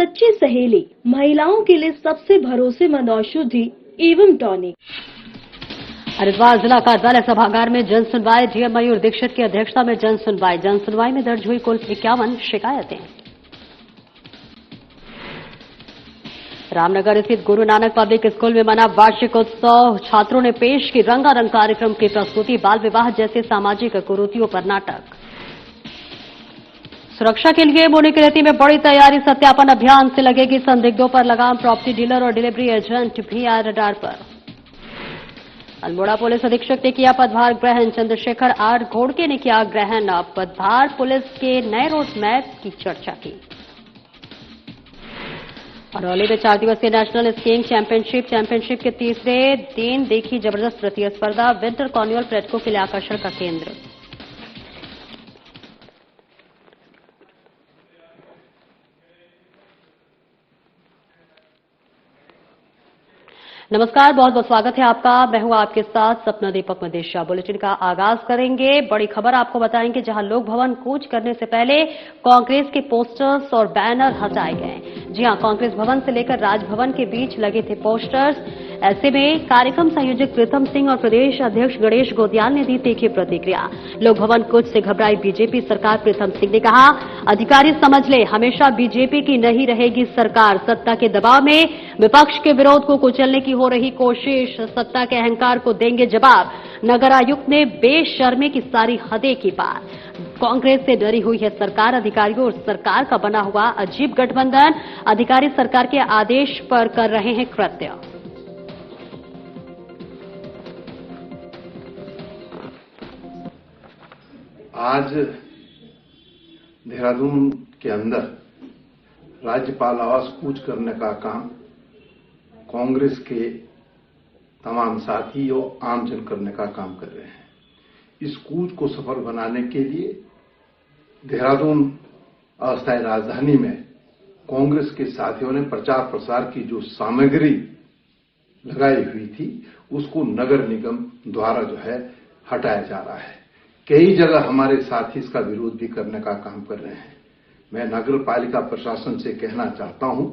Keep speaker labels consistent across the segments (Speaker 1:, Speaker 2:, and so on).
Speaker 1: सच्ची सहेली, महिलाओं के लिए सबसे भरोसेमंद औषधि एवं टॉनिक।
Speaker 2: हरिद्वार जिला कार्यालय सभागार में जन सुनवाई। डीएम मयूर दीक्षित की अध्यक्षता में जन सुनवाई में दर्ज हुई कुल 51 शिकायतें। रामनगर स्थित गुरु नानक पब्लिक स्कूल में मना वार्षिक उत्सव। छात्रों ने पेश की रंगारंग कार्यक्रम की प्रस्तुति। बाल विवाह जैसे सामाजिक कुरीतियों पर नाटक। सुरक्षा के लिए मुनिकीरेती में बड़ी तैयारी। सत्यापन अभियान से लगेगी संदिग्धों पर लगाम। प्रॉपर्टी डीलर और डिलीवरी एजेंट भी आए रडार पर। अल्मोड़ा पुलिस अधीक्षक ने किया पदभार ग्रहण। चंद्रशेखर आर घोड़के ने किया ग्रहण। पदभार पुलिस के नए रोड मैप की चर्चा की। अरौली में 4 दिवसीय नेशनल स्कीइंग चैंपियनशिप के तीसरे दिन देखी जबरदस्त प्रतिस्पर्धा। विंटर कार्निवल पर्यटकों के लिए आकर्षण का केंद्र। नमस्कार, बहुत बहुत स्वागत है आपका। मैं हूं आपके साथ सपना दीपक मदेशिया। बुलेटिन का आगाज करेंगे। बड़ी खबर आपको बताएंगे, जहां लोक भवन कूच करने से पहले कांग्रेस के पोस्टर्स और बैनर हटाए गए। जी हां, कांग्रेस भवन से लेकर राजभवन के बीच लगे थे पोस्टर्स। ऐसे में कार्यक्रम संयोजक प्रीतम सिंह और प्रदेश अध्यक्ष गणेश गोदियाल ने दी तीखी प्रतिक्रिया। लोक भवन कूच से घबराई बीजेपी सरकार। प्रीतम सिंह ने कहा, अधिकारी समझ ले, हमेशा बीजेपी की नहीं रहेगी सरकार। सत्ता के दबाव में विपक्ष के विरोध को कुचलने की हो रही कोशिश। सत्ता के अहंकार को देंगे जवाब। नगर आयुक्त ने बेशर्मी की सारी हदें की बात। कांग्रेस से डरी हुई है सरकार। अधिकारियों और सरकार का बना हुआ अजीब गठबंधन। अधिकारी सरकार के आदेश पर कर रहे हैं कृत्य।
Speaker 3: आज देहरादून के अंदर राज्यपाल आवास कूच करने का काम कांग्रेस के तमाम साथी और आमजन करने का काम कर रहे हैं। इस कूच को सफल बनाने के लिए देहरादून अस्थायी राजधानी में कांग्रेस के साथियों ने प्रचार प्रसार की जो सामग्री लगाई हुई थी, उसको नगर निगम द्वारा जो है हटाया जा रहा है। कई जगह हमारे साथी इसका विरोध भी करने का काम कर रहे हैं। मैं नगर पालिका प्रशासन से कहना चाहता हूं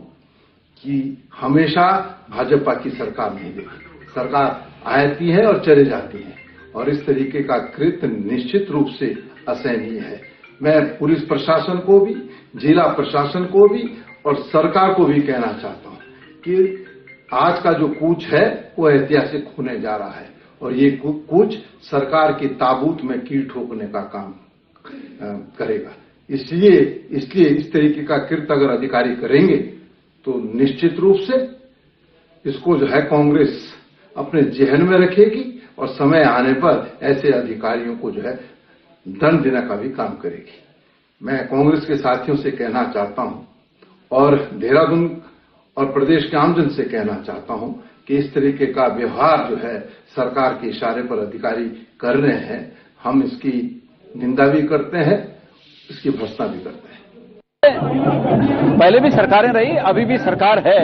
Speaker 3: कि हमेशा भाजपा की सरकार नहीं देखी। सरकार आती है और चले जाती है, और इस तरीके का कृत्य निश्चित रूप से असहनीय है। मैं पुलिस प्रशासन को भी, जिला प्रशासन को भी और सरकार को भी कहना चाहता हूं कि आज का जो कूच है वो ऐतिहासिक होने जा रहा है, और ये कूच सरकार की ताबूत में कील ठोकने का काम करेगा। इसलिए इस तरीके का कृत्य अगर अधिकारी करेंगे तो निश्चित रूप से इसको जो है कांग्रेस अपने जेहन में रखेगी, और समय आने पर ऐसे अधिकारियों को जो है दंड देने का भी काम करेगी। मैं कांग्रेस के साथियों से कहना चाहता हूं, और देहरादून और प्रदेश के आमजन से कहना चाहता हूं कि इस तरीके का व्यवहार जो है सरकार के इशारे पर अधिकारी कर रहे हैं, हम इसकी निंदा भी करते हैं, इसकी भर्त्सना भी करते हैं।
Speaker 4: पहले भी सरकारें रही, अभी भी सरकार है,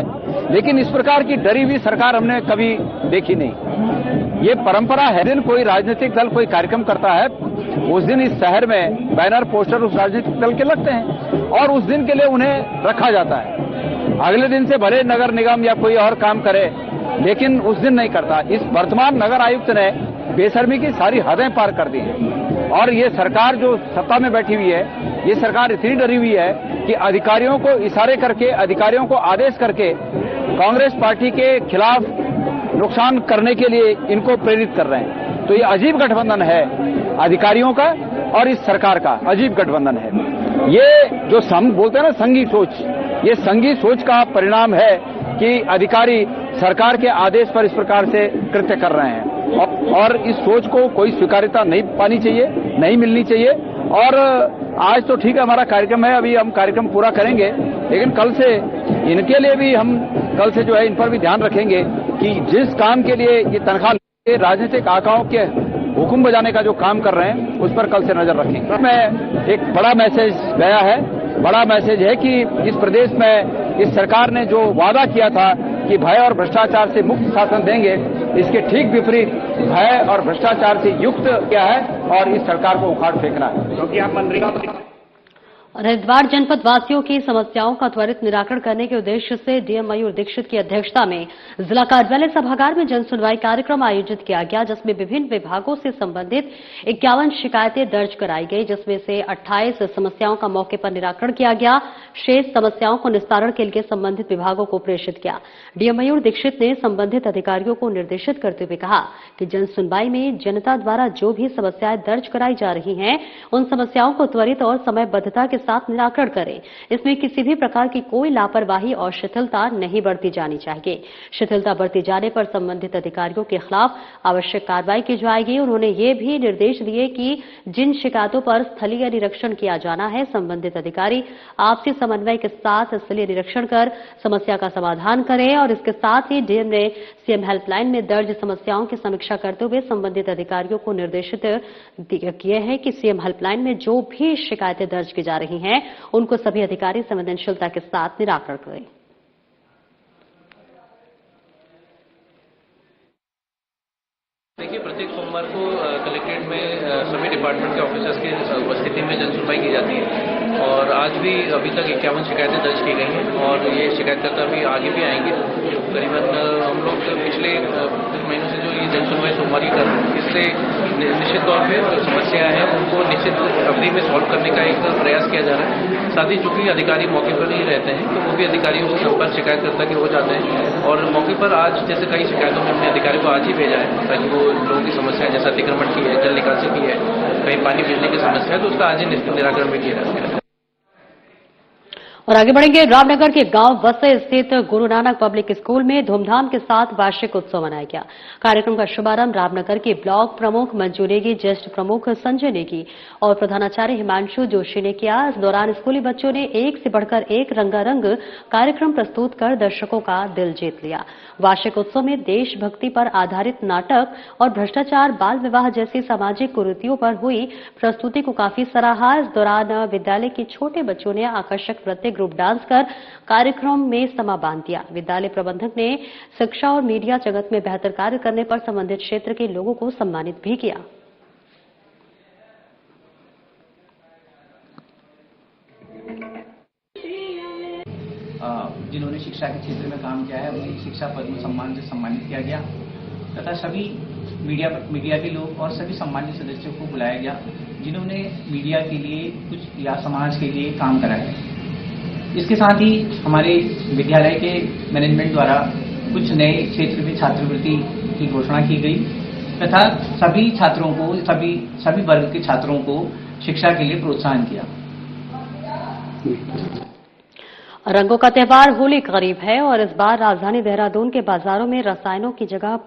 Speaker 4: लेकिन इस प्रकार की डरी हुई सरकार हमने कभी देखी नहीं। ये परंपरा है, दिन कोई राजनीतिक दल कोई कार्यक्रम करता है, उस दिन इस शहर में बैनर पोस्टर उस राजनीतिक दल के लगते हैं और उस दिन के लिए उन्हें रखा जाता है। अगले दिन से भले नगर निगम या कोई और काम करे, लेकिन उस दिन नहीं करता। इस वर्तमान नगर आयुक्त ने बेशर्मी की सारी हदें पार कर दी हैं, और ये सरकार जो सत्ता में बैठी हुई है, ये सरकार इतनी डरी हुई है कि अधिकारियों को इशारे करके, अधिकारियों को आदेश करके कांग्रेस पार्टी के खिलाफ नुकसान करने के लिए इनको प्रेरित कर रहे हैं। तो ये अजीब गठबंधन है अधिकारियों का और इस सरकार का, अजीब गठबंधन है। ये जो बोलते हैं ना संघी सोच, ये संघी सोच का परिणाम है कि अधिकारी सरकार के आदेश पर इस प्रकार से कृत्य कर रहे हैं, और इस सोच को कोई स्वीकार्यता नहीं पानी चाहिए, नहीं मिलनी चाहिए। और आज तो ठीक है, हमारा कार्यक्रम है, अभी हम कार्यक्रम पूरा करेंगे, लेकिन कल से इनके लिए भी हम कल से जो है इन पर भी ध्यान रखेंगे कि जिस काम के लिए ये तनख्वाह राजनीतिक आकाओं के हुक्म बजाने का जो काम कर रहे हैं, उस पर कल से नजर रखेंगे। मैं एक बड़ा मैसेज गया है, बड़ा मैसेज है कि इस प्रदेश में इस सरकार ने जो वादा किया था कि भय और भ्रष्टाचार से मुक्त शासन देंगे, इसके ठीक विपरीत भय और भ्रष्टाचार से युक्त क्या है, और इस सरकार को उखाड़ फेंकना है। क्योंकि आप मनरेगा
Speaker 2: हरिद्वार जनपद वासियों की समस्याओं का त्वरित निराकरण करने के उद्देश्य से डीएम मयूर दीक्षित की अध्यक्षता में जिला कार्यालय सभागार में जन सुनवाई कार्यक्रम आयोजित किया गया, जिसमें विभिन्न विभागों से संबंधित 51 शिकायतें दर्ज कराई गई, जिसमें से 28 समस्याओं का मौके पर निराकरण किया गया। शेष समस्याओं को निस्तारण के लिए संबंधित विभागों को प्रेषित किया। डीएम मयूर दीक्षित ने संबंधित अधिकारियों को निर्देशित करते हुए कहा कि जन सुनवाई में जनता द्वारा जो भी समस्याएं दर्ज कराई जा रही हैं, उन समस्याओं को त्वरित और समयबद्धता के साथ निराकरण करें। इसमें किसी भी प्रकार की कोई लापरवाही और शिथिलता नहीं बरती जानी चाहिए। शिथिलता बरती जाने पर संबंधित अधिकारियों के खिलाफ आवश्यक कार्रवाई की जाएगी। उन्होंने ये भी निर्देश दिए कि जिन शिकायतों पर स्थलीय निरीक्षण किया जाना है, संबंधित अधिकारी आपसी समन्वय के साथ स्थलीय निरीक्षण कर समस्या का समाधान करें। और इसके साथ ही डीएम ने सीएम हेल्पलाइन में दर्ज समस्याओं की समीक्षा करते हुए संबंधित अधिकारियों को निर्देशित किए हैं कि सीएम हेल्पलाइन में जो भी शिकायतें दर्ज की जा रही हैं, उनको सभी अधिकारी संवेदनशीलता के साथ निराकरण करें।
Speaker 5: देखिए, प्रत्येक सोमवार को कलेक्ट्रेट में सभी डिपार्टमेंट के ऑफिसर्स की उपस्थिति में जन सुनवाई की जाती है और आज भी अभी तक 51 शिकायतें दर्ज की गई हैं और ये शिकायतकर्ता भी आगे भी आएंगे। करीबन हम लोग पिछले कुछ महीनों से जो ये जन सुनवाई सोमवार की कर रहे हैं, इससे निश्चित तौर पर जो समस्याएं हैं उनको निश्चित अवधि में सॉल्व करने का एक प्रयास किया जा रहा है। साथ ही चूंकि अधिकारी मौके पर ही रहते हैं तो वो भी अधिकारियों से संपर्क शिकायतकर्ता के हो जाते हैं और मौके पर आज जैसे कई शिकायतों में हमने अधिकारी को आज ही भेजा है ताकि वो लोगों की समस्या जैसे अतिक्रमण की है, जल निकासी की है, कहीं पानी बिजली की समस्या है, तो उसका आज ही निराकरण भी किया जाएगा।
Speaker 2: और आगे बढ़ेंगे। रामनगर के गांव वसे स्थित गुरु नानक पब्लिक स्कूल में धूमधाम के साथ वार्षिक उत्सव मनाया गया। कार्यक्रम का शुभारंभ रामनगर के ब्लॉक प्रमुख मंजू नेगी, ज्येष्ठ प्रमुख संजय नेगी और प्रधानाचार्य हिमांशु जोशी ने किया। इस दौरान स्कूली बच्चों ने एक से बढ़कर एक रंगारंग कार्यक्रम प्रस्तुत कर दर्शकों का दिल जीत लिया। वार्षिक उत्सव में देशभक्ति पर आधारित नाटक और भ्रष्टाचार, बाल विवाह जैसी सामाजिक कुरीतियों पर हुई प्रस्तुति को काफी सराहा। इस दौरान विद्यालय के छोटे बच्चों ने आकर्षक नृत्य, ग्रुप डांस कर कार्यक्रम में समा बांध दिया। विद्यालय प्रबंधक ने शिक्षा और मीडिया जगत में बेहतर कार्य करने पर संबंधित क्षेत्र के लोगों को सम्मानित भी किया।
Speaker 6: जिन्होंने शिक्षा के क्षेत्र में काम किया है उन्हें शिक्षा पद्म सम्मान से सम्मानित किया गया तथा सभी मीडिया के लोग और सभी सम्मानित सदस्यों को बुलाया गया जिन्होंने मीडिया के लिए कुछ या समाज के लिए काम करा है। इसके साथ ही हमारे विद्यालय के मैनेजमेंट द्वारा कुछ नए क्षेत्र में छात्रवृत्ति की घोषणा की गई तथा सभी छात्रों को सभी वर्ग के छात्रों को शिक्षा के लिए प्रोत्साहन किया।
Speaker 2: रंगों का त्योहार होली करीब है और इस बार राजधानी देहरादून के बाजारों में रसायनों की जगह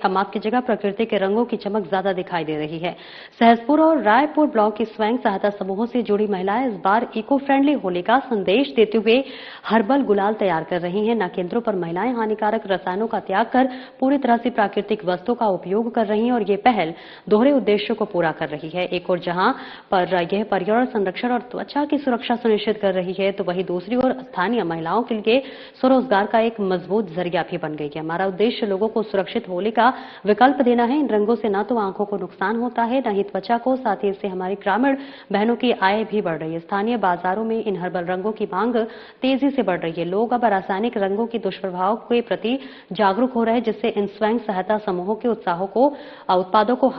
Speaker 2: माप की जगह प्रकृति के रंगों की चमक ज्यादा दिखाई दे रही है। सहसपुर और रायपुर ब्लॉक की स्वयं सहायता समूहों से जुड़ी महिलाएं इस बार इको फ्रेंडली होली का संदेश देते हुए हर्बल गुलाल तैयार कर रही हैं। न केंद्रों पर महिलाएं हानिकारक रसायनों का त्याग कर पूरी तरह से प्राकृतिक वस्तुओं का उपयोग कर रही हैं और ये पहल दोहरे उद्देश्यों को पूरा कर रही है। एक और जहां पर यह पर्यावरण संरक्षण और त्वचा की सुरक्षा सुनिश्चित कर रही है, तो वहीं दूसरी ओर स्थानीय महिलाओं के लिए स्वरोजगार का एक मजबूत जरिया भी बन गई है। हमारा उद्देश्य लोगों को सुरक्षित होली का विकल्प देना है। इन रंगों से न तो आंखों को नुकसान होता है, न ही त्वचा को, साथ ही इससे हमारी ग्रामीण बहनों की आय भी बढ़ रही है। स्थानीय बाजारों में इन हर्बल रंगों की मांग तेजी से बढ़ रही है। लोग अब रासायनिक रंगों के दुष्प्रभाव के प्रति जागरूक हो रहे हैं, जिससे इन स्वयं सहायता समूहों के उत्पादों को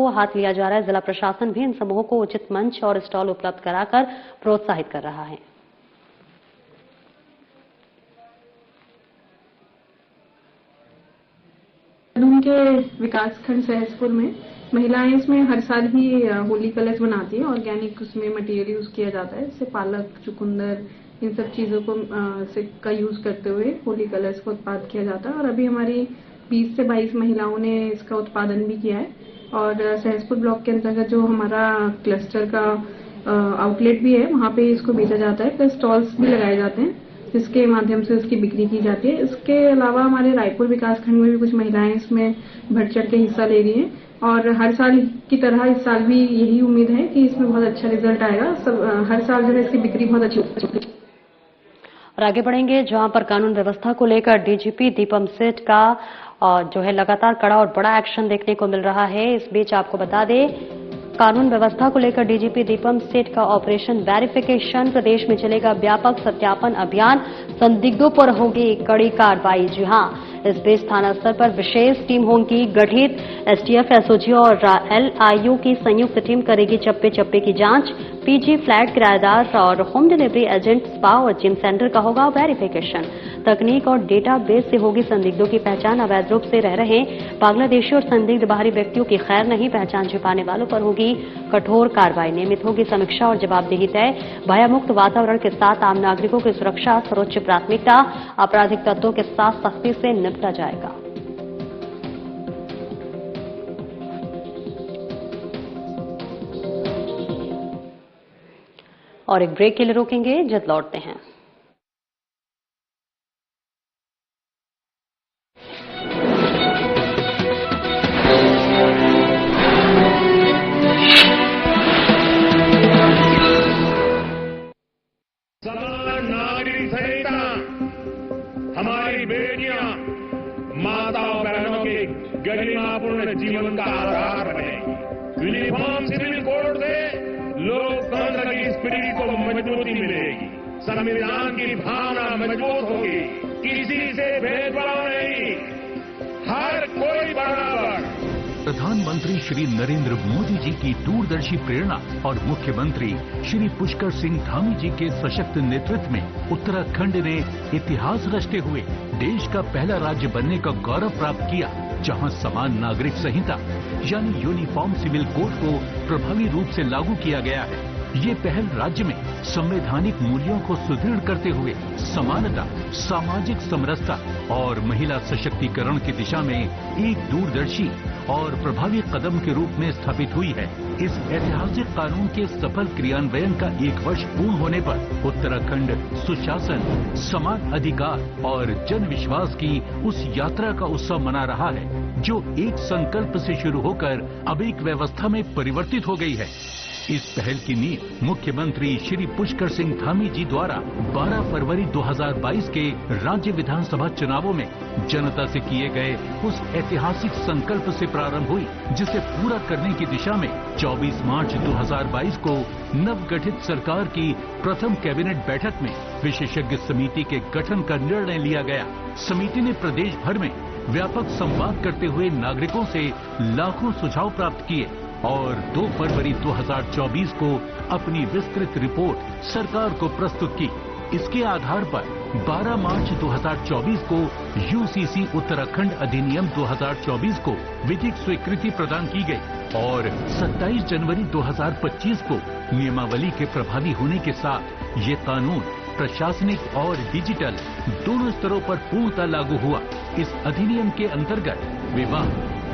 Speaker 2: हाथ लिया जा रहा है। जिला प्रशासन भी इन समूहों को उचित मंच और स्टॉल उपलब्ध कराकर प्रोत्साहित कर रहा है।
Speaker 7: के विकासखंड सहसपुर में महिलाएं इसमें हर साल ही होली कलर्स बनाती है। ऑर्गेनिक उसमें मटेरियल यूज किया जाता है, जैसे पालक, चुकंदर, इन सब चीजों का यूज करते हुए होली कलर्स का उत्पादन किया जाता है। और अभी हमारी 20 से 22 महिलाओं ने इसका उत्पादन भी किया है। और सहसपुर ब्लॉक के अंतर्गत जो हमारा क्लस्टर का आउटलेट भी है, वहाँ पे इसको बेचा जाता है। प्लस स्टॉल्स भी लगाए जाते हैं जिसके माध्यम से उसकी बिक्री की जाती है। इसके अलावा हमारे रायपुर विकासखंड में भी कुछ महिलाएं इसमें बढ़ चढ़ के हिस्सा ले रही हैं और हर साल की तरह इस साल भी यही उम्मीद है कि इसमें बहुत अच्छा रिजल्ट आएगा। हर साल जो है इसकी बिक्री बहुत अच्छी होगी।
Speaker 2: और आगे बढ़ेंगे जहां पर कानून व्यवस्था को लेकर डीजीपी दीपम सेठ का जो है लगातार कड़ा और बड़ा एक्शन देखने को मिल रहा है। इस बीच आपको बता दें कानून व्यवस्था को लेकर डीजीपी दीपम सेठ का ऑपरेशन वेरिफिकेशन। प्रदेश में चलेगा व्यापक सत्यापन अभियान, संदिग्धों पर होगी कड़ी कार्रवाई। जी हां, इस बीच थाना स्तर पर विशेष टीम होंगी गठित। एसटीएफ, एसओजी और एलआईयू की संयुक्त टीम करेगी चप्पे चप्पे की जांच। पीजी, फ्लैट किराएदार और होम डिलीवरी एजेंट, स्पा और जिम सेंटर का होगा वेरिफिकेशन। तकनीक और डेटाबेस से होगी संदिग्धों की पहचान। अवैध रूप से रह रहे बांग्लादेशी और संदिग्ध बाहरी व्यक्तियों की खैर नहीं, पहचान छिपाने वालों पर होगी कठोर कार्रवाई। नियमित होगी समीक्षा और जवाबदेही तय। भयमुक्त वातावरण के साथ आम नागरिकों की सुरक्षा सर्वोच्च प्राथमिकता। आपराधिक तत्वों के साथ सख्ती से निपटा जाएगा। और एक ब्रेक के लिए रोकेंगे, जल्द लौटते हैं।
Speaker 8: समान नागरिक संहिता हमारी बेटियां, माता और बहनों के गरिमापूर्ण जीवन का आधार बनेगी। यूनिफॉर्म सिविल कोड से लोकतंत्र की स्पिरिट को मजबूती मिलेगी, संविधान की भावना मजबूत होगी। किसी से भेदभाव नहीं, हर कोई बराबर।
Speaker 9: प्रधानमंत्री श्री नरेंद्र मोदी जी की दूरदर्शी प्रेरणा और मुख्यमंत्री श्री पुष्कर सिंह धामी जी के सशक्त नेतृत्व में उत्तराखंड ने इतिहास रचते हुए देश का पहला राज्य बनने का गौरव प्राप्त किया, जहां समान नागरिक संहिता यानी यूनिफॉर्म सिविल कोड को प्रभावी रूप से लागू किया गया है। ये पहल राज्य में संवैधानिक मूल्यों को सुदृढ़ करते हुए समानता, सामाजिक समरसता और महिला सशक्तिकरण की दिशा में एक दूरदर्शी और प्रभावी कदम के रूप में स्थापित हुई है। इस ऐतिहासिक कानून के सफल क्रियान्वयन का 1 वर्ष पूर्ण होने पर उत्तराखंड सुशासन, समान अधिकार और जन विश्वास की उस यात्रा का उत्सव मना रहा है जो एक संकल्प से शुरू होकर अब एक व्यवस्था में परिवर्तित हो गई है। इस पहल की नींव मुख्यमंत्री श्री पुष्कर सिंह धामी जी द्वारा 12 फरवरी 2022 के राज्य विधानसभा चुनावों में जनता से किए गए उस ऐतिहासिक संकल्प से प्रारंभ हुई, जिसे पूरा करने की दिशा में 24 मार्च 2022 को नवगठित सरकार की प्रथम कैबिनेट बैठक में विशेषज्ञ समिति के गठन का निर्णय लिया गया। समिति ने प्रदेश भर में व्यापक संवाद करते हुए नागरिकों से लाखों सुझाव प्राप्त किए और 2 फरवरी 2024 को अपनी विस्तृत रिपोर्ट सरकार को प्रस्तुत की। इसके आधार पर 12 मार्च 2024 को यूसीसी उत्तराखंड अधिनियम 2024 को विधिक स्वीकृति प्रदान की गई और 27 जनवरी 2025 को नियमावली के प्रभावी होने के साथ ये कानून प्रशासनिक और डिजिटल दोनों स्तरों पर पूर्णतः लागू हुआ। इस अधिनियम के अंतर्गत विवाह,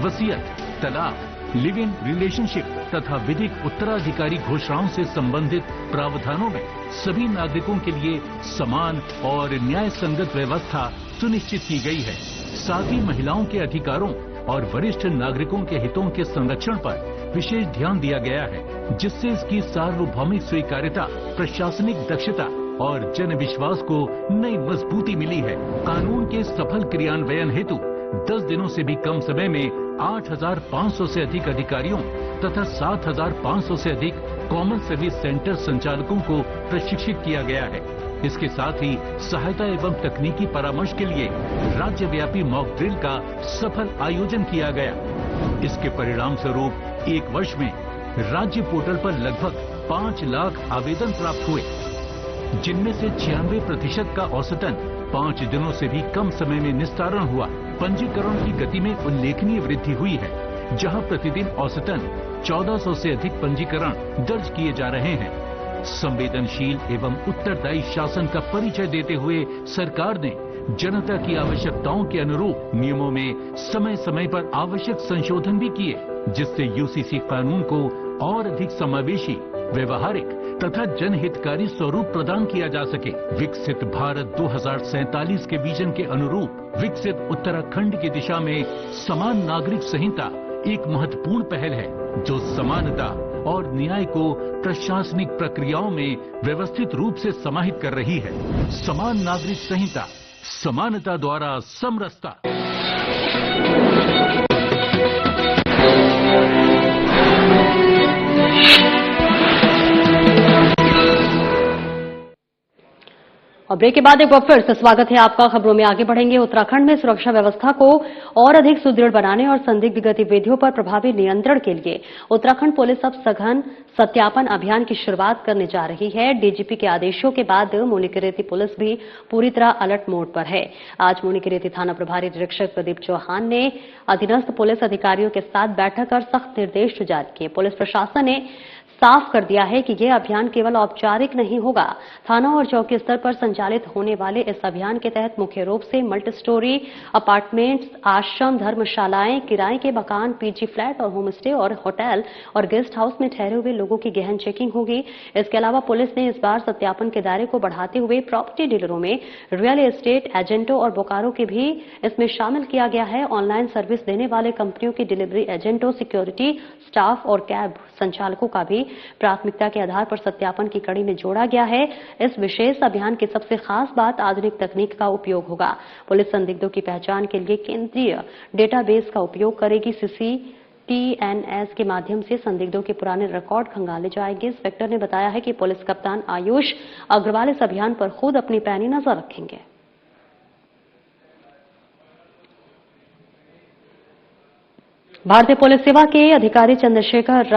Speaker 9: वसीयत, तलाक, लिव इन रिलेशनशिप तथा विधिक उत्तराधिकारी घोषणाओं से संबंधित प्रावधानों में सभी नागरिकों के लिए समान और न्याय संगत व्यवस्था सुनिश्चित की गई है। साथ ही महिलाओं के अधिकारों और वरिष्ठ नागरिकों के हितों के संरक्षण पर विशेष ध्यान दिया गया है, जिससे इसकी सार्वभौमिक स्वीकार्यता, प्रशासनिक दक्षता और जन विश्वास को नई मजबूती मिली है। कानून के सफल क्रियान्वयन हेतु 10 दिनों से भी कम समय में 8,500 से अधिक अधिकारियों तथा 7,500 से अधिक कॉमन सर्विस सेंटर संचालकों को प्रशिक्षित किया गया है। इसके साथ ही सहायता एवं तकनीकी परामर्श के लिए राज्यव्यापी मॉक ड्रिल का सफल आयोजन किया गया। इसके परिणाम स्वरूप 1 वर्ष में राज्य पोर्टल पर लगभग 5 लाख आवेदन प्राप्त हुए, जिनमें से 96% का औसतन 5 दिनों से भी कम समय में निस्तारण हुआ। पंजीकरण की गति में उल्लेखनीय वृद्धि हुई है, जहां प्रतिदिन औसतन 1400 से अधिक पंजीकरण दर्ज किए जा रहे हैं। संवेदनशील एवं उत्तरदायी शासन का परिचय देते हुए सरकार ने जनता की आवश्यकताओं के अनुरूप नियमों में समय समय पर आवश्यक संशोधन भी किए, जिससे यूसीसी कानून को और अधिक समावेशी, व्यवहारिक तथा जनहितकारी स्वरूप प्रदान किया जा सके। विकसित भारत 2047 के विजन के अनुरूप विकसित उत्तराखंड की दिशा में समान नागरिक संहिता एक महत्वपूर्ण पहल है, जो समानता और न्याय को प्रशासनिक प्रक्रियाओं में व्यवस्थित रूप से समाहित कर रही है। समान नागरिक संहिता, समानता द्वारा समरसता।
Speaker 2: और ब्रेक के बाद एक बार फिर से स्वागत है आपका। खबरों में आगे बढ़ेंगे। उत्तराखंड में सुरक्षा व्यवस्था को और अधिक सुदृढ़ बनाने और संदिग्ध गतिविधियों पर प्रभावी नियंत्रण के लिए उत्तराखंड पुलिस अब सघन सत्यापन अभियान की शुरुआत करने जा रही है। डीजीपी के आदेशों के बाद मुनिकीरेती पुलिस भी पूरी तरह अलर्ट मोड पर है। आज मुनिकीरेती थाना प्रभारी निरीक्षक प्रदीप चौहान ने अधीनस्थ पुलिस अधिकारियों के साथ बैठक कर सख्त निर्देश जारी किए। पुलिस प्रशासन ने साफ कर दिया है कि यह अभियान केवल औपचारिक नहीं होगा। थाना और चौकी स्तर पर संचालित होने वाले इस अभियान के तहत मुख्य रूप से मल्टी स्टोरी अपार्टमेंट्स, आश्रम, धर्मशालाएं, किराए के मकान, पीजी फ्लैट और होम स्टे और होटल और गेस्ट हाउस में ठहरे हुए लोगों की गहन चेकिंग होगी। इसके अलावा पुलिस ने इस बार सत्यापन के दायरे को बढ़ाते हुए प्रॉपर्टी डीलरों में रियल एस्टेट एजेंटों और बोकारों के भी इसमें शामिल किया गया है। ऑनलाइन सर्विस देने वाले कंपनियों के डिलीवरी एजेंटों, सिक्योरिटी स्टाफ और कैब संचालकों का भी प्राथमिकता के आधार पर सत्यापन की कड़ी में जोड़ा गया है। इस विशेष अभियान की सबसे खास बात आधुनिक तकनीक का उपयोग होगा। पुलिस संदिग्धों की पहचान के लिए केंद्रीय डेटाबेस का उपयोग करेगी। CCTNS के माध्यम से संदिग्धों के पुराने रिकॉर्ड खंगाले जाएंगे। इंस्पेक्टर ने बताया है कि पुलिस कप्तान आयुष अग्रवाल इस अभियान पर खुद अपनी पैनी नजर रखेंगे। भारतीय पुलिस सेवा के अधिकारी चंद्रशेखर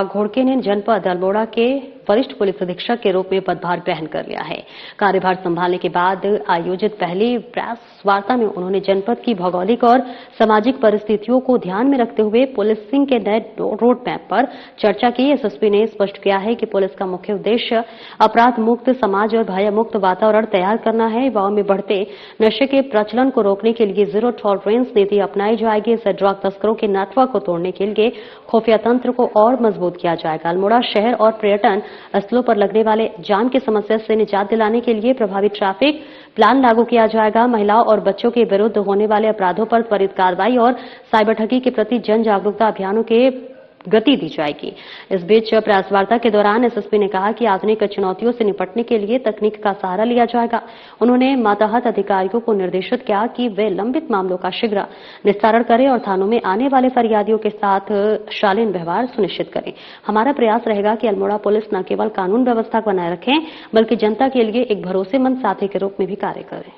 Speaker 2: घोड़के ने जनपद अल्मोड़ा के वरिष्ठ पुलिस अधीक्षक के रूप में पदभार ग्रहण कर लिया है। कार्यभार संभालने के बाद आयोजित पहली प्रेस वार्ता में उन्होंने जनपद की भौगोलिक और सामाजिक परिस्थितियों को ध्यान में रखते हुए पुलिसिंग के नए रोड मैप पर चर्चा की। एसएसपी ने स्पष्ट किया है कि पुलिस का मुख्य उद्देश्य अपराध मुक्त समाज और भय मुक्त वातावरण तैयार करना है। युवाओं में बढ़ते नशे के प्रचलन को रोकने के लिए जीरो टॉलरेंस नीति अपनाई जाएगी। इससे ड्रग तस्करों के नेटवर्क को तोड़ने के लिए खुफिया तंत्र को और मजबूत किया जाएगा। अल्मोड़ा शहर और पर्यटन स्थलों पर लगने वाले जाम की समस्या से निजात दिलाने के लिए प्रभावी ट्रैफिक प्लान लागू किया जाएगा। महिलाओं और बच्चों के विरुद्ध होने वाले अपराधों पर त्वरित कार्रवाई और साइबर ठगी के प्रति जन जागरूकता अभियानों के गति दी जाएगी। इस बीच प्रेस वार्ता के दौरान एसएसपी ने कहा कि आधुनिक चुनौतियों से निपटने के लिए तकनीक का सहारा लिया जाएगा। उन्होंने मातहत अधिकारियों को निर्देशित किया कि वे लंबित मामलों का शीघ्र निस्तारण करें और थानों में आने वाले फरियादियों के साथ शालीन व्यवहार सुनिश्चित करें। हमारा प्रयास रहेगा कि अल्मोड़ा पुलिस न केवल कानून व्यवस्था बनाए रखें बल्कि जनता के लिए एक भरोसेमंद साथी के रूप में भी कार्य करें।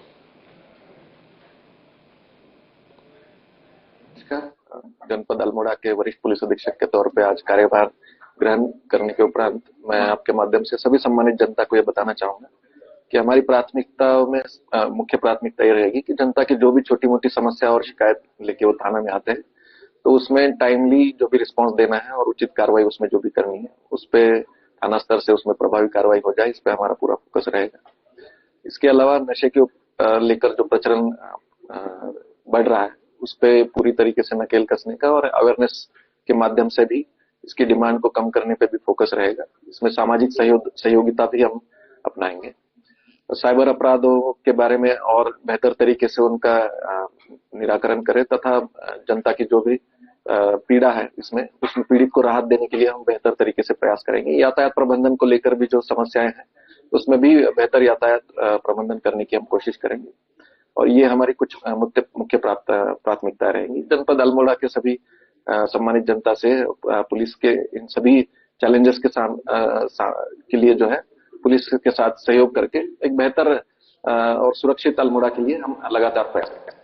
Speaker 10: जनपद अल्मोड़ा के वरिष्ठ पुलिस अधीक्षक के तौर पे आज कार्यभार ग्रहण करने के उपरांत मैं आपके माध्यम से सभी सम्मानित जनता को यह बताना चाहूंगा कि हमारी प्राथमिकताओं में मुख्य प्राथमिकता ये रहेगी कि जनता की जो भी छोटी मोटी समस्या और शिकायत लेके वो थाना में आते हैं तो उसमें टाइमली जो भी रिस्पांस देना है और उचित कार्रवाई उसमें जो भी करनी है उस पे थाना स्तर से उसमें प्रभावी कार्रवाई हो जाए, इस पे हमारा पूरा फोकस रहेगा। इसके अलावा नशे के लेकर जो प्रचलन बढ़ रहा है उस पे पूरी तरीके से नकेल कसने का और अवेयरनेस के माध्यम से भी इसकी डिमांड को कम करने पे भी फोकस रहेगा। इसमें सामाजिक सहयोगिता भी हम अपनाएंगे। साइबर अपराधों के बारे में और बेहतर तरीके से उनका निराकरण करें तथा जनता की जो भी पीड़ा है इसमें उसमें पीड़ित को राहत देने के लिए हम बेहतर तरीके से प्रयास करेंगे। यातायात प्रबंधन को लेकर भी जो समस्याएं हैं उसमें भी बेहतर यातायात प्रबंधन करने की हम कोशिश करेंगे और ये हमारी कुछ मुख्य प्राथमिकता रहेंगी। जनपद अल्मोड़ा के सभी सम्मानित जनता से पुलिस के इन सभी चैलेंजेस के लिए जो है पुलिस के साथ सहयोग करके एक बेहतर और सुरक्षित अल्मोड़ा के लिए हम लगातार प्रयास करेंगे।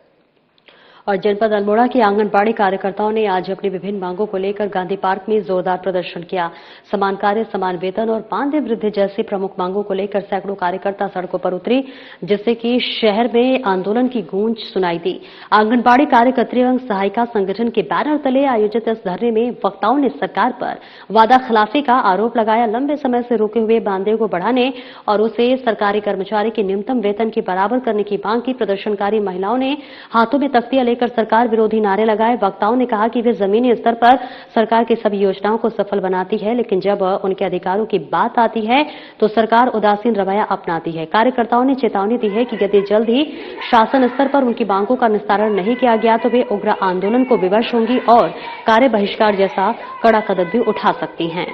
Speaker 2: और जनपद अल्मोड़ा के आंगनबाड़ी कार्यकर्ताओं ने आज अपनी विभिन्न मांगों को लेकर गांधी पार्क में जोरदार प्रदर्शन किया। समान कार्य, समान वेतन और मानदेय वृद्धि जैसी प्रमुख मांगों को लेकर सैकड़ों कार्यकर्ता सड़कों पर उतरी, जिससे कि शहर में आंदोलन की गूंज सुनाई दी। आंगनबाड़ी कार्यकर्त्री एवं सहायिका संगठन के बैनर तले आयोजित इस धरने में वक्ताओं ने सरकार पर वादा खिलाफी का आरोप लगाया। लंबे समय से रुके हुए मानदेय को बढ़ाने और उसे सरकारी कर्मचारी के न्यूनतम वेतन के बराबर करने की मांग की। प्रदर्शनकारी महिलाओं ने हाथों में तख्तियां लेकर सरकार विरोधी नारे लगाए। वक्ताओं ने कहा कि वे जमीनी स्तर पर सरकार की सभी योजनाओं को सफल बनाती है, लेकिन जब उनके अधिकारों की बात आती है तो सरकार उदासीन रवैया अपनाती है। कार्यकर्ताओं ने चेतावनी दी है कि यदि जल्द ही शासन स्तर पर उनकी मांगों का निस्तारण नहीं किया गया तो वे उग्र आंदोलन को विवश होंगी और कार्य बहिष्कार जैसा कड़ा कदम भी उठा सकती हैं।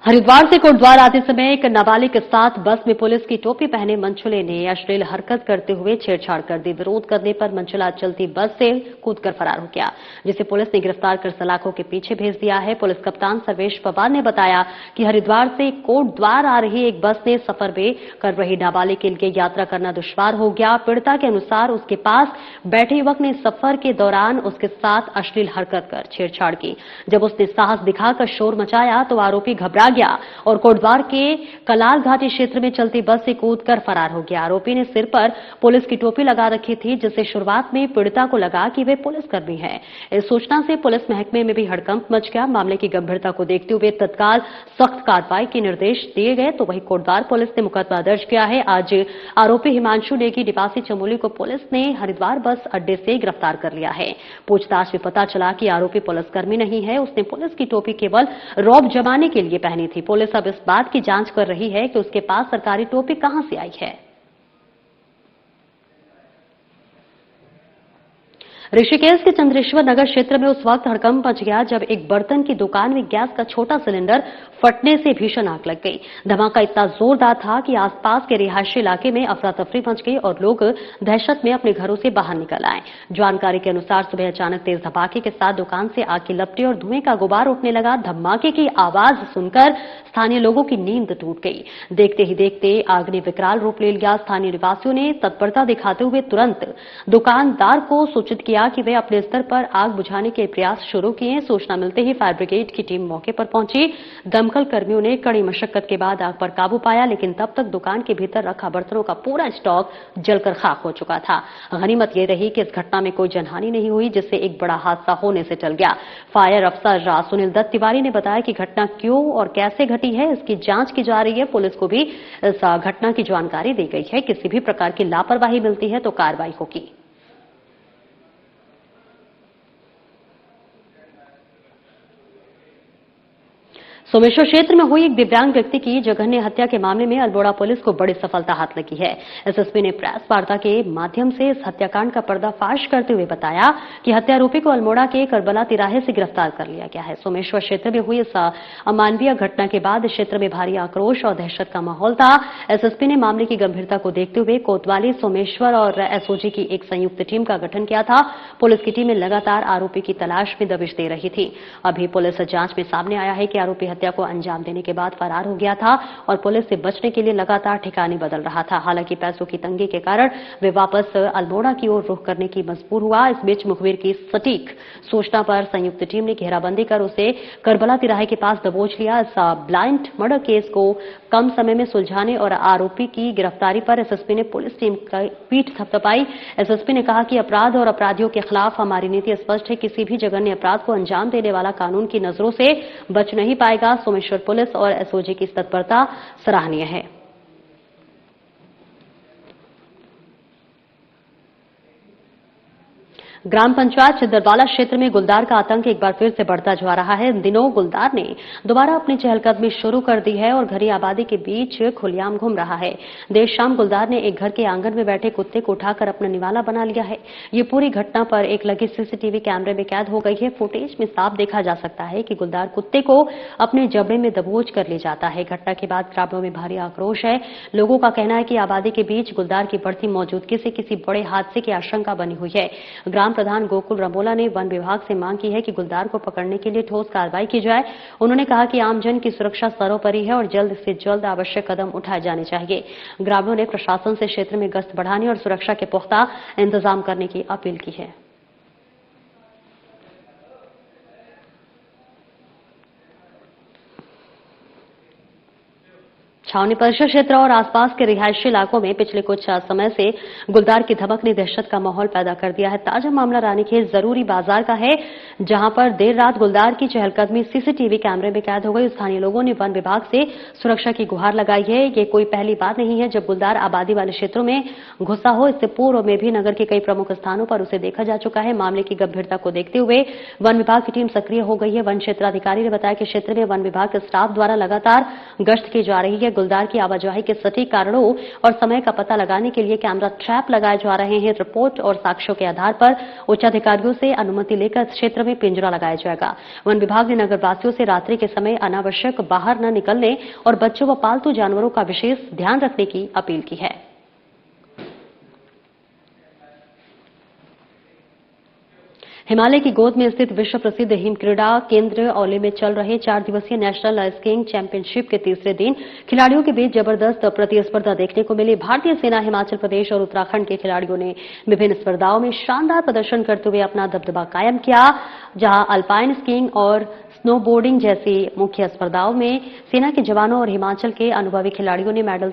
Speaker 2: हरिद्वार से कोटद्वार आते समय एक नाबालिग के साथ बस में पुलिस की टोपी पहने मंचुले ने अश्लील हरकत करते हुए छेड़छाड़ कर दी। विरोध करने पर मंचुला चलती बस से कूदकर फरार हो गया, जिसे पुलिस ने गिरफ्तार कर सलाखों के पीछे भेज दिया है। पुलिस कप्तान सर्वेश पवार ने बताया कि हरिद्वार से कोटद्वार आ रही एक बस ने सफर में कर रही नाबालिग के लिए यात्रा करना दुश्वार हो गया। पीड़िता के अनुसार उसके पास बैठे युवक ने सफर के दौरान उसके साथ अश्लील हरकत कर छेड़छाड़ की। जब उसने साहस दिखाकर शोर मचाया तो आरोपी घबरा गया और कोटद्वार के कलाल घाटी क्षेत्र में चलती बस से कूदकर फरार हो गया। आरोपी ने सिर पर पुलिस की टोपी लगा रखी थी, जिससे शुरुआत में पीड़िता को लगा कि वे पुलिसकर्मी हैं। इस सूचना से पुलिस महकमे में भी हड़कंप मच गया। मामले की गंभीरता को देखते हुए तत्काल सख्त कार्रवाई के निर्देश दिए गए। तो वहीं कोटद्वार पुलिस ने मुकदमा दर्ज किया है। आज आरोपी हिमांशु नेगी निवासी चमोली को पुलिस ने हरिद्वार बस अड्डे से गिरफ्तार कर लिया है। पूछताछ में पता चला कि आरोपी पुलिसकर्मी नहीं है, उसने पुलिस की टोपी केवल रौब जमाने के लिए पहनी थी। पुलिस अब इस बात की जांच कर रही है कि उसके पास सरकारी टोपी कहां से आई है। ऋषिकेश के चंद्रेश्वर नगर क्षेत्र में उस वक्त हड़कंप मच गया जब एक बर्तन की दुकान में गैस का छोटा सिलेंडर फटने से भीषण आग लग गई। धमाका इतना जोरदार था कि आसपास के रिहायशी इलाके में अफरा तफरी मच गई और लोग दहशत में अपने घरों से बाहर निकल आए। जानकारी के अनुसार सुबह अचानक तेज धमाके के साथ दुकान से आग की लपटें और धुएं का गुबार उठने लगा। धमाके की आवाज सुनकर स्थानीय लोगों की नींद टूट गई। देखते ही देखते आग ने विकराल रूप ले लिया। स्थानीय निवासियों ने तत्परता दिखाते हुए तुरंत दुकानदार को सूचित किया कि वे अपने स्तर पर आग बुझाने के प्रयास शुरू किए। सूचना मिलते ही फायर ब्रिगेड की टीम मौके पर पहुंची। दमकल कर्मियों ने कड़ी मशक्कत के बाद आग पर काबू पाया, लेकिन तब तक दुकान के भीतर रखा बर्तनों का पूरा स्टॉक जलकर खाक हो चुका था। गनीमत यह रही कि इस घटना में कोई जनहानि नहीं हुई, जिससे एक बड़ा हादसा होने से टल गया। फायर अफसर सुनील दत्त तिवारी ने बताया कि घटना क्यों और कैसे घटी है, इसकी जांच की जा रही है। पुलिस को भी इस घटना की जानकारी दी गई है। किसी भी प्रकार की लापरवाही मिलती है तो कार्रवाई होगी। सोमेश्वर क्षेत्र में हुई एक दिव्यांग व्यक्ति की जघन्य हत्या के मामले में अल्मोड़ा पुलिस को बड़ी सफलता हाथ लगी है। एसएसपी ने प्रेस वार्ता के माध्यम से इस हत्याकांड का पर्दाफाश करते हुए बताया कि हत्यारोपी को अल्मोड़ा के करबला तिराहे से गिरफ्तार कर लिया गया है। सोमेश्वर क्षेत्र में हुई इस अमानवीय घटना के बाद क्षेत्र में भारी आक्रोश और दहशत का माहौल था। एसएसपी ने मामले की गंभीरता को देखते हुए कोतवाली, सोमेश्वर और एसओजी की एक संयुक्त टीम का गठन किया था। पुलिस की टीमें लगातार आरोपी की तलाश में दबिश दे रही थी। अभी पुलिस जांच में सामने आया है कि आरोपी हत्या को अंजाम देने के बाद फरार हो गया था और पुलिस से बचने के लिए लगातार ठिकाने बदल रहा था। हालांकि पैसों की तंगी के कारण वे वापस अल्मोड़ा की ओर रुख करने की मजबूर हुआ। इस बीच मुखबिर की सटीक सूचना पर संयुक्त टीम ने घेराबंदी कर उसे करबला तिराहे के पास दबोच लिया। इस ब्लाइंड मर्डर केस को कम समय में सुलझाने और आरोपी की गिरफ्तारी पर एसएसपी ने पुलिस टीम की पीठ थपथपाई। एसएसपी ने कहा कि अपराध और अपराधियों के खिलाफ हमारी नीति स्पष्ट है। किसी भी जघन्य अपराध को अंजाम देने वाला कानून की नजरों से बच नहीं पाएगा। सोमेश्वर पुलिस और एसओजी की तत्परता सराहनीय है। ग्राम पंचायत छिंदरवाला क्षेत्र में गुलदार का आतंक एक बार फिर से बढ़ता जा रहा है। इन दिनों गुलदार ने दोबारा अपनी चहलकदमी शुरू कर दी है और घनी आबादी के बीच खुलेआम घूम रहा है। देर शाम गुलदार ने एक घर के आंगन में बैठे कुत्ते को उठाकर अपना निवाला बना लिया है। ये पूरी घटना पर एक लगे सीसीटीवी कैमरे में कैद हो गई है। फुटेज में साफ देखा जा सकता है कि गुलदार कुत्ते को अपने जबड़े में दबोच कर ले जाता है। घटना के बाद ग्रामीणों में भारी आक्रोश है। लोगों का कहना है कि आबादी के बीच गुलदार की बढ़ती मौजूदगी से किसी बड़े हादसे की आशंका बनी हुई है। प्रधान गोकुल रमोला ने वन विभाग से मांग की है कि गुलदार को पकड़ने के लिए ठोस कार्रवाई की जाए। उन्होंने कहा कि आमजन की सुरक्षा सर्वोपरि है और जल्द से जल्द आवश्यक कदम उठाए जाने चाहिए। ग्रामीणों ने प्रशासन से क्षेत्र में गश्त बढ़ाने और सुरक्षा के पुख्ता इंतजाम करने की अपील की है। छावनी परिषद क्षेत्र और आसपास के रिहायशी इलाकों में पिछले कुछ समय से गुलदार की धमक ने दहशत का माहौल पैदा कर दिया है। ताजा मामला रानीखेत जरूरी बाजार का है, जहां पर देर रात गुलदार की चहलकदमी सीसीटीवी कैमरे में कैद हो गई। स्थानीय लोगों ने वन विभाग से सुरक्षा की गुहार लगाई है। ये कोई पहली बात नहीं है जब गुलदार आबादी वाले क्षेत्रों में घुसा हो। इससे पूर्व में भी नगर के कई प्रमुख स्थानों पर उसे देखा जा चुका है। मामले की गंभीरता को देखते हुए वन विभाग की टीम सक्रिय हो गई है। वन क्षेत्राधिकारी ने बताया कि क्षेत्र में वन विभाग के स्टाफ द्वारा लगातार गश्त की जा रही है। गुलदार की आवाजाही के सटीक कारणों और समय का पता लगाने के लिए कैमरा ट्रैप लगाए जा रहे हैं। रिपोर्ट और साक्ष्यों के आधार पर उच्च अधिकारियों से अनुमति लेकर क्षेत्र में पिंजरा लगाया जाएगा। वन विभाग ने नगरवासियों से रात्रि के समय अनावश्यक बाहर न निकलने और बच्चों व पालतू जानवरों का विशेष ध्यान रखने की अपील की है। हिमालय की गोद में स्थित विश्व प्रसिद्ध हिम क्रीड़ा केंद्र औली में चल रहे 4 दिवसीय नेशनल स्कीइंग चैंपियनशिप के तीसरे दिन खिलाड़ियों के बीच जबरदस्त प्रतिस्पर्धा देखने को मिली। भारतीय सेना, हिमाचल प्रदेश और उत्तराखंड के खिलाड़ियों ने विभिन्न स्पर्धाओं में शानदार प्रदर्शन करते हुए अपना दबदबा कायम किया। जहां अल्पाइन स्कीइंग और स्नोबोर्डिंग जैसी मुख्य स्पर्धाओं में सेना के जवानों और हिमाचल के अनुभवी खिलाड़ियों ने मेडल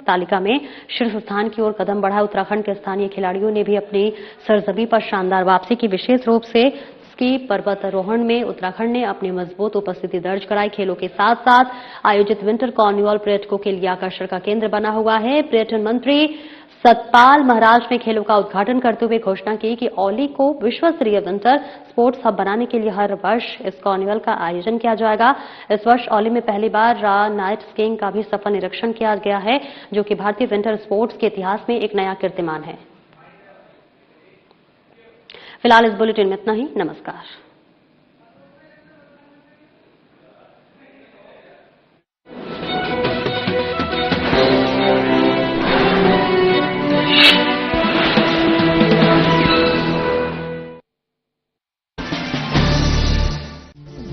Speaker 2: तालिका में शीर्ष स्थान की ओर कदम बढ़ाया। उत्तराखंड के स्थानीय खिलाड़ियों ने भी अपनी सरजमी पर शानदार वापसी की। विशेष रूप से स्की पर्वतारोहण में उत्तराखंड ने अपनी मजबूत उपस्थिति दर्ज कराई। खेलों के साथ साथ आयोजित विंटर कार्निवाल पर्यटकों के लिए आकर्षण का केंद्र बना हुआ है। पर्यटन मंत्री सतपाल महाराज ने खेलों का उद्घाटन करते हुए घोषणा की कि औली को विश्व स्तरीय विंटर स्पोर्ट्स हब बनाने के लिए हर वर्ष इस कार्निवल का आयोजन किया जाएगा। इस वर्ष औली में पहली बार नाइट स्कीइंग का भी सफल निरीक्षण किया गया है, जो कि भारतीय विंटर स्पोर्ट्स के इतिहास में एक नया कीर्तिमान है। फिलहाल इस बुलेटिन में इतना ही। नमस्कार।